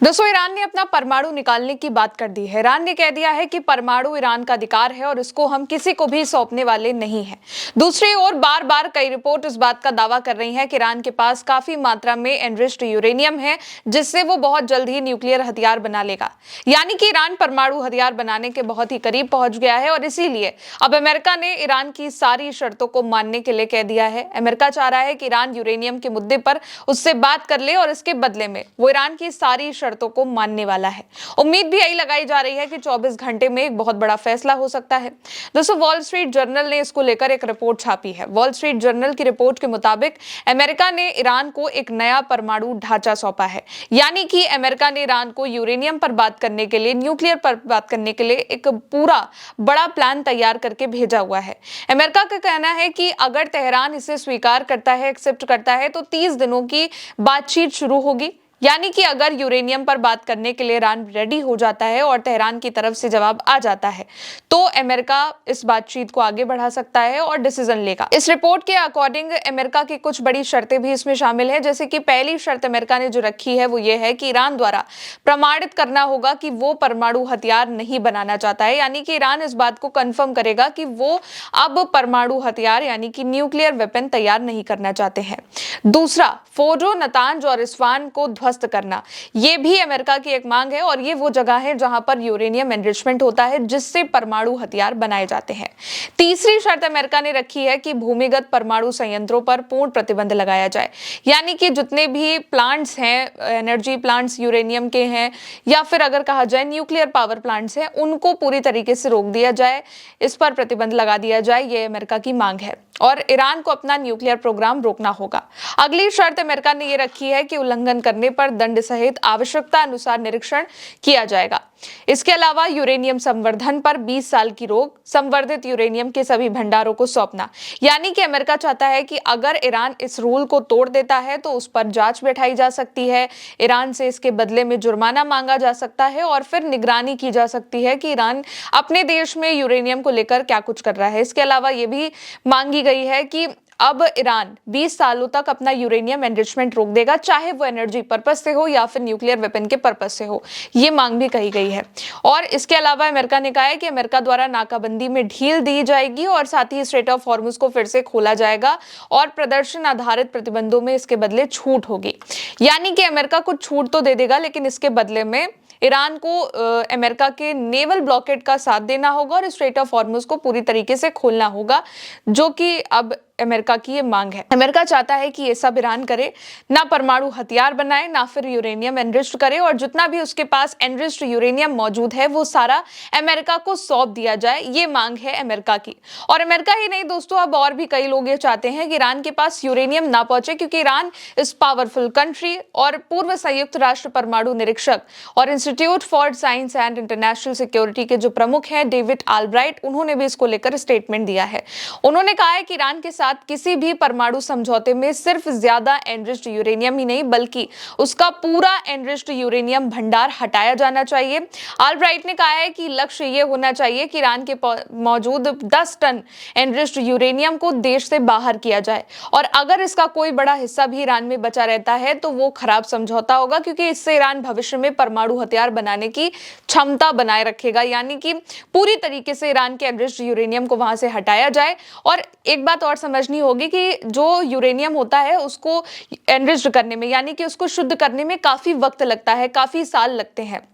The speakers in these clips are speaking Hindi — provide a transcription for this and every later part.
दोस्तों, ईरान ने अपना परमाणु निकालने की बात कर दी है। ईरान ने कह दिया है कि परमाणु ईरान का अधिकार है और इसको हम किसी को भी सौंपने वाले नहीं हैं। दूसरी ओर बार बार कई रिपोर्ट इस बात का दावा कर रही हैं कि ईरान के पास काफी मात्रा में एनरिच्ड यूरेनियम है, जिससे वो बहुत जल्द ही न्यूक्लियर हथियार बना लेगा। यानी कि ईरान परमाणु हथियार बनाने के बहुत ही करीब पहुंच गया है और इसीलिए अब अमेरिका ने ईरान की सारी शर्तों को मानने के लिए कह दिया है। अमेरिका चाह रहा है कि ईरान यूरेनियम के मुद्दे पर उससे बात कर ले और इसके बदले में वो ईरान की सारी शर्तों को मानने वाला है। उम्मीद भी यही लगाई जा रही है कि 24 घंटे में एक बहुत बड़ा फैसला हो सकता है। दोस्तों, वॉल स्ट्रीट जर्नल ने इसको लेकर एक रिपोर्ट छापी है। वॉल स्ट्रीट जर्नल की रिपोर्ट के मुताबिक अमेरिका ने ईरान को एक नया परमाणु ढांचा सौंपा है। यानी कि अमेरिका ने ईरान को यूरेनियम पर बात करने के लिए, न्यूक्लियर पर बात करने के लिए एक पूरा बड़ा प्लान तैयार करके भेजा हुआ है। अमेरिका का कहना है कि अगर तेहरान इसे स्वीकार करता है, एक्सेप्ट करता है, तो 30 दिनों की बातचीत शुरू होगी। यानी कि अगर यूरेनियम पर बात करने के लिए ईरान रेडी हो जाता है और तेहरान की तरफ से जवाब आ जाता है, तो अमेरिका इस बातचीत को आगे बढ़ा सकता है और डिसीजन लेगा। इस रिपोर्ट के अकॉर्डिंग अमेरिका की कुछ बड़ी शर्तें भी इसमें शामिल है। जैसे कि पहली शर्त अमेरिका ने जो रखी है वो ये है कि ईरान द्वारा प्रमाणित करना होगा कि वो परमाणु हथियार नहीं बनाना चाहता है। यानी कि ईरान इस बात को कंफर्म करेगा कि वो अब परमाणु हथियार यानी कि न्यूक्लियर वेपन तैयार नहीं करना चाहते हैं। दूसरा, फोर्डो, नतांज और इस्फान को ध्वस्त करना, यह भी अमेरिका की एक मांग है और ये वो जगह है जहां पर यूरेनियम एनरिचमेंट होता है, जिससे परमाणु हथियार बनाए जाते हैं। तीसरी शर्त अमेरिका ने रखी है कि भूमिगत परमाणु संयंत्रों पर पूर्ण प्रतिबंध लगाया जाए। यानी कि जितने भी प्लांट्स हैं, एनर्जी प्लांट्स यूरेनियम के हैं या फिर अगर कहा जाए न्यूक्लियर पावर प्लांट्स हैं, उनको पूरी तरीके से रोक दिया जाए, इस पर प्रतिबंध लगा दिया जाए। ये अमेरिका की मांग है और ईरान को अपना न्यूक्लियर प्रोग्राम रोकना होगा। अगली शर्त अमेरिका ने यह रखी है कि उल्लंघन करने पर दंड सहित आवश्यकता अनुसार निरीक्षण किया जाएगा। इसके अलावा यूरेनियम संवर्धन पर 20 साल की रोक, संवर्धित यूरेनियम के सभी भंडारों को सौंपना। यानी कि अमेरिका चाहता है कि अगर ईरान इस रूल को तोड़ देता है तो उस पर जांच बैठाई जा सकती है, ईरान से इसके बदले में जुर्माना मांगा जा सकता है और फिर निगरानी की जा सकती है कि ईरान अपने देश में यूरेनियम को लेकर क्या कुछ कर रहा है। इसके अलावा यह भी मांगी गई है कि अब ईरान 20 सालों तक अपना यूरेनियम एनरिचमेंट रोक देगा, चाहे वो एनर्जी पर्पस से हो या फिर न्यूक्लियर वेपन के पर्पस से हो। ये मांग भी कही गई है। और इसके अलावा अमेरिका ने कहा है कि अमेरिका द्वारा नाकाबंदी में ढील दी जाएगी और साथ ही स्ट्रेट ऑफ हॉर्मुज को फिर से खोला जाएगा और प्रदर्शन आधारित प्रतिबंधों में इसके बदले छूट होगी। यानी कि अमेरिका कुछ छूट तो दे देगा, लेकिन इसके बदले में ईरान को अमेरिका के नेवल ब्लॉकेड का साथ देना होगा और स्ट्रेट ऑफ हॉर्मुज को पूरी तरीके से खोलना होगा, जो कि अब अमेरिका की ये मांग है। अमेरिका चाहता है कि ये सब ईरान करे, ना परमाणु हथियार बनाए, ना फिर यूरेनियम एनरिच्ड करे और जितना भी उसके पास एनरिच्ड यूरेनियम मौजूद है वो सारा अमेरिका को सौंप दिया जाए। ये मांग है अमेरिका की। और अमेरिका ही नहीं दोस्तों, अब और भी कई लोग ये चाहते हैं कि ईरान के पास यूरेनियम ना पहुंचे, क्योंकि ईरान इस पावरफुल कंट्री और पूर्व संयुक्त राष्ट्र परमाणु निरीक्षक और institute for science and international security के जो प्रमुख हैं डेविड ऑलब्राइट, उन्होंने भी इसको लेकर स्टेटमेंट दिया है। उन्होंने कहा है कि ईरान के किसी भी परमाणु समझौते में सिर्फ ज्यादा एनरिच्ड यूरेनियम ही नहीं बल्कि उसका पूरा एनरिच्ड यूरेनियम भंडार हटाया जाना चाहिए। ऑलब्राइट ने कहा है कि लक्ष्य यह होना चाहिए कि ईरान के मौजूद 10 टन एनरिच्ड यूरेनियम को देश से बाहर किया जाए और अगर इसका कोई बड़ा हिस्सा भी ईरान में बचा रहता है तो वो खराब समझौता होगा, क्योंकि इससे ईरान भविष्य में परमाणु हथियार बनाने की क्षमता बनाए रखेगा। यानी कि पूरी तरीके से ईरान के एनरिच्ड यूरेनियम को वहां से हटाया जाए। और एक बात और समझनी होगी कि जो यूरेनियम होता है उसको एनरिच्ड करने में, यानी कि उसको शुद्ध करने में काफी वक्त लगता है, काफी साल लगते हैं।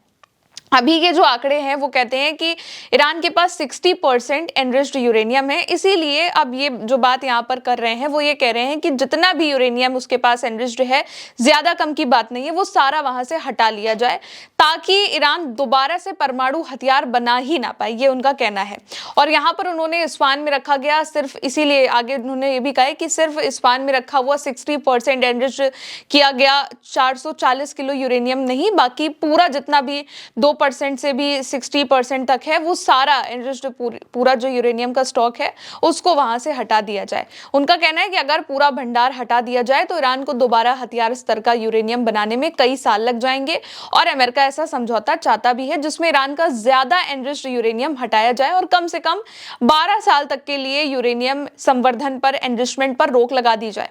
अभी के जो आंकड़े हैं वो कहते हैं कि ईरान के पास 60% एनरिच्ड यूरेनियम है। इसीलिए अब ये जो बात यहाँ पर कर रहे हैं वो ये कह रहे हैं कि जितना भी यूरेनियम उसके पास एनरिच्ड है, ज्यादा कम की बात नहीं है, वो सारा वहां से हटा लिया जाए ताकि ईरान दोबारा से परमाणु हथियार बना ही ना पाए, ये उनका कहना है। और यहाँ पर उन्होंने इस्फान में रखा गया सिर्फ इसीलिए, आगे उन्होंने ये भी कहा है कि सिर्फ इस्फान में रखा हुआ 60% एनरिच्ड किया गया 440 किलो यूरेनियम नहीं, बाकी पूरा जितना भी 2 2% से भी 60% तक है, वो सारा एनरिच्ड पूरा जो यूरेनियम का स्टॉक है उसको वहां से हटा दिया जाए। उनका कहना है कि अगर पूरा भंडार हटा दिया जाए तो ईरान को दोबारा हथियार स्तर का यूरेनियम बनाने में कई साल लग जाएंगे, और अमेरिका ऐसा समझौता चाहता भी है जिसमें ईरान का ज्यादा एनरिच्ड यूरेनियम हटाया जाए और कम से कम 12 साल तक के लिए यूरेनियम संवर्धन पर, एनरिचमेंट पर रोक लगा दी जाए।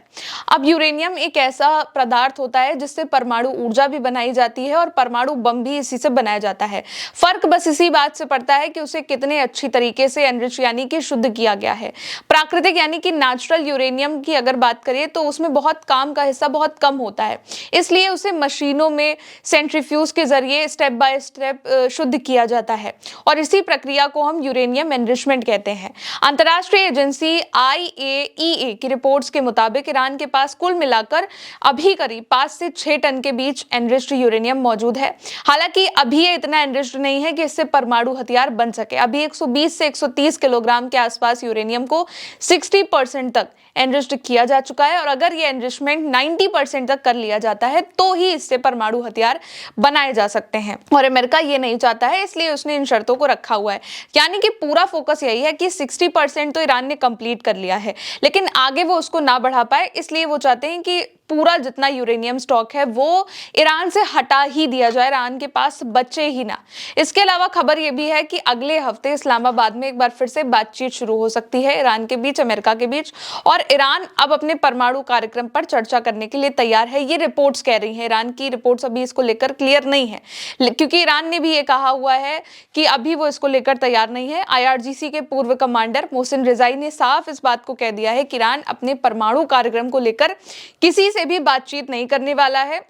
अब यूरेनियम एक ऐसा पदार्थ होता है जिससे परमाणु ऊर्जा भी बनाई जाती है और परमाणु बम भी इसी से बनाया जाता है। फर्क बस इसी बात से पड़ता है कि उसे कितने अच्छी तरीके से एनरिच यानी कि शुद्ध किया गया है। प्राकृतिक यानी कि नेचुरल यूरेनियम की अगर बात करें तो उसमें बहुत काम का हिस्सा बहुत कम होता है, इसलिए उसे मशीनों में सेंट्रीफ्यूज के जरिए स्टेप बाय स्टेप शुद्ध किया जाता है और इसी प्रक्रिया को हम यूरेनियम एनरिचमेंट कहते हैं। अंतर्राष्ट्रीय एजेंसी IAEA की रिपोर्ट्स के मुताबिक ईरान के पास कुल मिलाकर अभी करीब 5 से 6 टन के बीच एनरिच्ड यूरेनियम मौजूद है। हालांकि अभी ये इतना एनरिच्ड नहीं है कि इससे परमाणु हथियार बन सके। अभी 120 से 130 किलोग्राम के आसपास यूरेनियम को 60% तक एनरिच्ड किया जा चुका है, और अगर ये एनरिचमेंट 90% तक कर लिया जाता है तो ही इससे परमाणु हथियार बनाए जा सकते हैं। और अमेरिका ये नहीं चाहता है, इसलिए उसने इन शर्तों को रखा हुआ है। यानी कि पूरा फोकस यही है कि 60% तो ईरान ने कंप्लीट कर लिया है, लेकिन आगे वो उसको ना बढ़ा पाए, इसलिए वो चाहते हैं कि पूरा जितना यूरेनियम स्टॉक है वो ईरान से हटा ही दिया जाए, ईरान के पास बचे ही ना। इसके अलावा खबर ये भी है कि अगले हफ्ते इस्लामाबाद में एक बार फिर से बातचीत शुरू हो सकती है ईरान के बीच, अमेरिका के बीच, और ईरान अब अपने परमाणु कार्यक्रम पर चर्चा करने के लिए तैयार है, ये रिपोर्ट्स कह रही हैं। ईरान की रिपोर्ट्स अभी इसको लेकर क्लियर नहीं है, क्योंकि ईरान ने भी ये कहा हुआ है कि अभी वो इसको लेकर तैयार नहीं है। IRGC के पूर्व कमांडर मोहसिन रिजाई ने साफ इस बात को कह दिया है कि ईरान अपने परमाणु कार्यक्रम को लेकर किसी से भी बातचीत नहीं करने वाला है,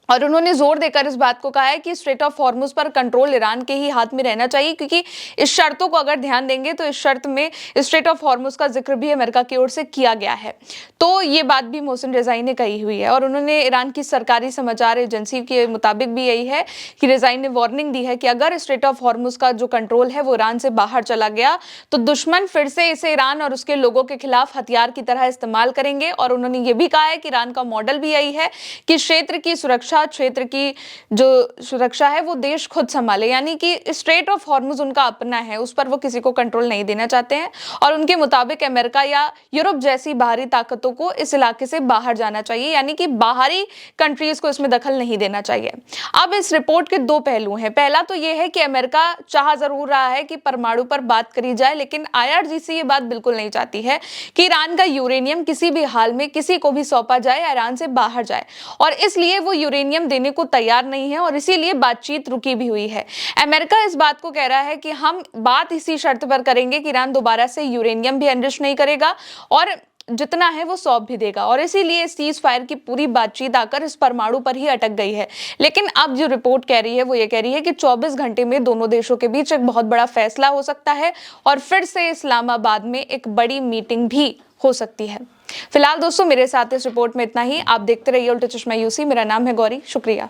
और उन्होंने जोर देकर इस बात को कहा है कि स्ट्रेट ऑफ हॉर्मुज पर कंट्रोल ईरान के ही हाथ में रहना चाहिए, क्योंकि इस शर्तों को अगर ध्यान देंगे तो इस शर्त में स्ट्रेट ऑफ हॉर्मुज का जिक्र भी अमेरिका की ओर से किया गया है। तो ये बात भी मोहसिन रिजाई ने कही हुई है, और उन्होंने ईरान की सरकारी समाचार एजेंसी के मुताबिक भी यही है कि रिजाई ने वार्निंग दी है कि अगर स्ट्रेट ऑफ हॉर्मुज का जो कंट्रोल है वो ईरान से बाहर चला गया तो दुश्मन फिर से इसे ईरान और उसके लोगों के खिलाफ हथियार की तरह इस्तेमाल करेंगे। और उन्होंने ये भी कहा है कि ईरान का मॉडल भी यही है कि क्षेत्र की सुरक्षा, क्षेत्र की जो सुरक्षा है वो देश खुद संभाले, यानी कि स्ट्रेट ऑफ हॉर्मुज उनका अपना है, उस पर वो किसी को कंट्रोल नहीं देना चाहते हैं। और उनके मुताबिक अमेरिका या यूरोप जैसी बाहरी ताकतों को इस इलाके से बाहर जाना चाहिए, यानी कि बाहरी कंट्रीज को इसमें दखल नहीं देना चाहिए। अब इस रिपोर्ट के दो पहलू हैं। पहला तो ये है कि अमेरिका चाह जरूर रहा है कि परमाणु पर बात करी जाए, लेकिन IRGC ये बात बिल्कुल नहीं चाहती है कि ईरान का यूरेनियम किसी भी हाल में किसी को भी सौंपा जाए, ईरान से बाहर जाए, और इसलिए वो यूरेनियम देने को तैयार नहीं है, और इसीलिए बातचीत रुकी भी हुई है। अमेरिका इस बात को कह रहा है कि हम बात इसी शर्त पर करेंगे कि ईरान दोबारा से यूरेनियम भी एनरिच नहीं करेगा और जितना है वो सौंप भी देगा, और इसीलिए सीज फायर की पूरी बातचीत आकर इस परमाणु पर ही अटक गई है। लेकिन अब जो रिपोर्ट कह रही है वो ये कह रही है कि 24 घंटे में दोनों देशों के बीच एक बहुत बड़ा फैसला हो सकता है और फिर से इस्लामाबाद में एक बड़ी मीटिंग भी हो सकती है। फिलहाल दोस्तों मेरे साथ इस रिपोर्ट में इतना ही। आप देखते रहिए उल्टा चश्मा यूसी। मेरा नाम है गौरी। शुक्रिया।